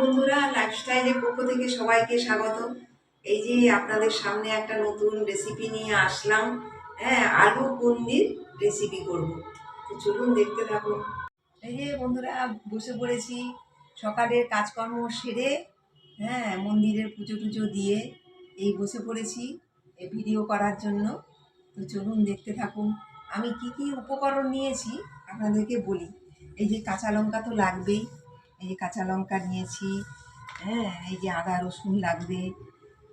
বন্ধুরা, লাইফস্টাইলের পক্ষ থেকে সবাইকে স্বাগত। এই যে আপনাদের সামনে একটা নতুন রেসিপি নিয়ে আসলাম। হ্যাঁ, আলু বুন্দির রেসিপি করব, তো চলুন দেখতে থাকুন। এই যে বন্ধুরা, বসে পড়েছি সকালের কাজকর্ম সেরে। হ্যাঁ, মন্দিরের পুজো টুজো দিয়ে এই বসে পড়েছি এই ভিডিও করার জন্য। তো চলুন দেখতে থাকুন। আমি কি কি উপকরণ নিয়েছি আপনাদেরকে বলি। এই যে কাঁচা লঙ্কা তো লাগবেই, এই যে কাঁচা লঙ্কা নিয়েছি। হ্যাঁ, এই যে আদা রসুন লাগবে।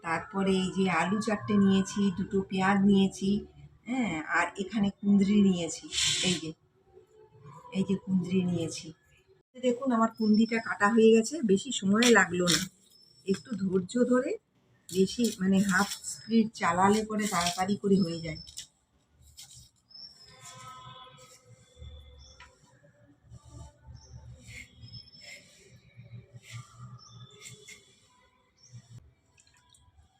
তারপরে এই যে আলু চারটে নিয়েছি, দুটো পেঁয়াজ নিয়েছি। হ্যাঁ, আর এখানে কুঁদরি নিয়েছি। এই যে কুঁদরি নিয়েছি। দেখুন আমার কুঁদরিটা কাটা হয়ে গেছে, বেশি সময় লাগলো না। একটু ধৈর্য ধরে বেশি হাফ স্পিড চালালে পরে তাড়াতাড়ি করে হয়ে যায়।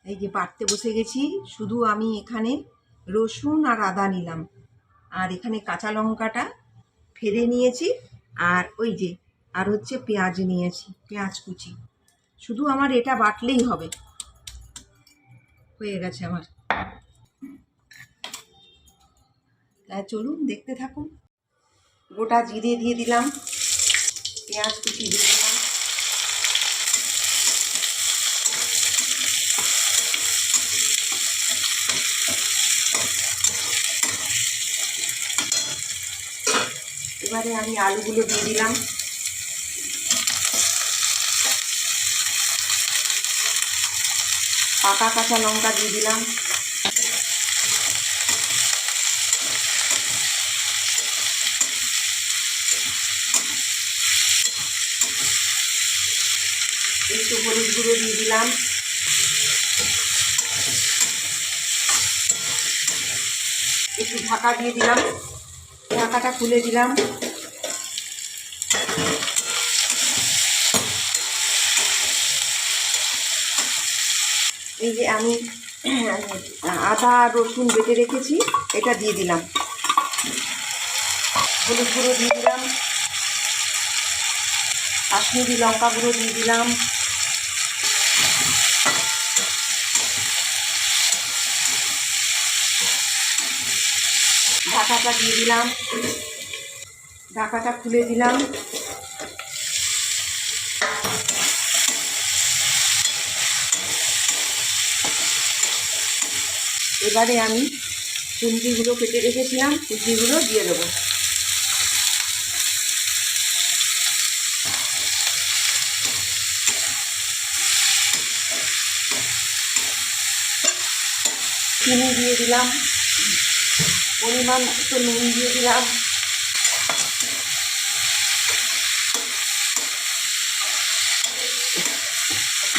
এই যে বাটতে বসে গেছি। শুধু আমি এখানে রসুন আর আদা নিলাম, আর এখানে কাঁচা লঙ্কাটা ফেলে নিয়েছি, আর ওই যে আর হচ্ছে পেঁয়াজ নিয়েছি, পেঁয়াজ কুচি। শুধু আমার এটা বাটলেই হবে, হয়ে গেছে আমার। চলুন দেখতে থাকুন। গোটা জিরে দিয়ে দিলাম, পেঁয়াজ কুচি দিয়ে দিলাম, এবারে আমি আলুগুলো দিয়ে দিলাম। পাকা কাঁচা লঙ্কা দিয়ে দিলাম। একটু হলুদ গুঁড়ো দিয়ে দিলাম। একটু ঢাকা দিয়ে দিলাম, ঢাকাটা খুলে দিলাম। এই যে আমি আদা রসুন বেটে রেখেছি, এটা দিয়ে দিলাম। হলুদ গুঁড়ো দিয়ে দিলাম, কাশ্মীরি লঙ্কা গুঁড়ো দিয়ে দিলাম, ঢাকাটা দিয়ে দিলাম, ঢাকাটা খুলে দিলাম। এবারে আমি কুঁদরিগুলো কেটে রেখেছিলাম, কুঁদরিগুলো দিয়ে দেবো। চিনি দিয়ে দিলাম, পরিমাণ মতো নুন দিয়ে দিলাম।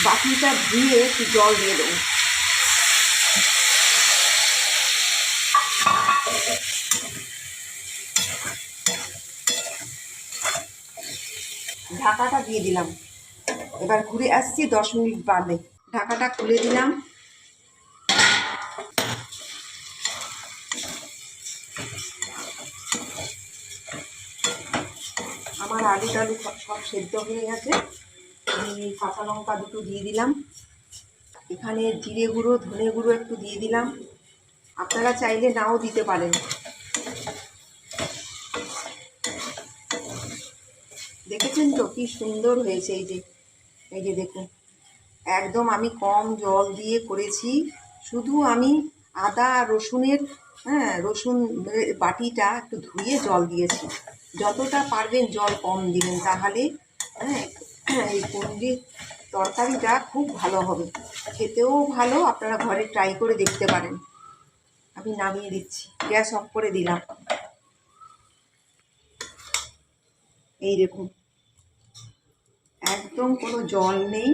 বাটিটা ধুয়ে একটু জল দিয়ে দেবো। ঢাকাটা দিয়ে দিলাম। এবার ঘুরে আসছি 10 মিনিট বাদে। ঢাকাটা খুলে দিলাম। আমার আলু টালু সব সেদ্ধ হয়ে গেছে। আমি কাঁচা লঙ্কা দুটো দিয়ে দিলাম। এখানে জিরে গুঁড়ো ধনে গুঁড়ো একটু দিয়ে দিলাম, আপনারা চাইলে নাও দিতে পারেন। দেখেছেন তো কি সুন্দর হয়েছে। এই যে দেখুন, একদম আমি কম জল দিয়ে করেছি। শুধু আমি আদা রসুনের রসুন বাটিটা একটু ধুয়ে জল দিয়েছি। যতটা পারবেন জল কম দিবেন, তাহলে এই কুঁদরির তরকারিটা খুব ভালো হবে, খেতেও ভালো। আপনারা ঘরে ট্রাই করে দেখতে পারেন। আমি নামিয়ে দিচ্ছি, গ্যাস অফ করে দিলাম। এই দেখুন, একদম কোনো জল নেই।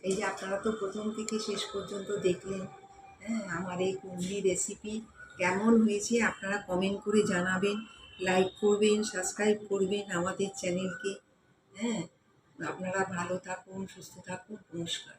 এই যে আপনারা তো প্রথম থেকে শেষ পর্যন্ত দেখলেন। হ্যাঁ, আমার এই কুঁদরি রেসিপি কেমন হয়েছে আপনারা কমেন্ট করে জানাবেন, লাইক করবেন, সাবস্ক্রাইব করবেন আমাদের চ্যানেলকে। হ্যাঁ, আপনারা ভালো থাকুন, সুস্থ থাকুন, নমস্কার।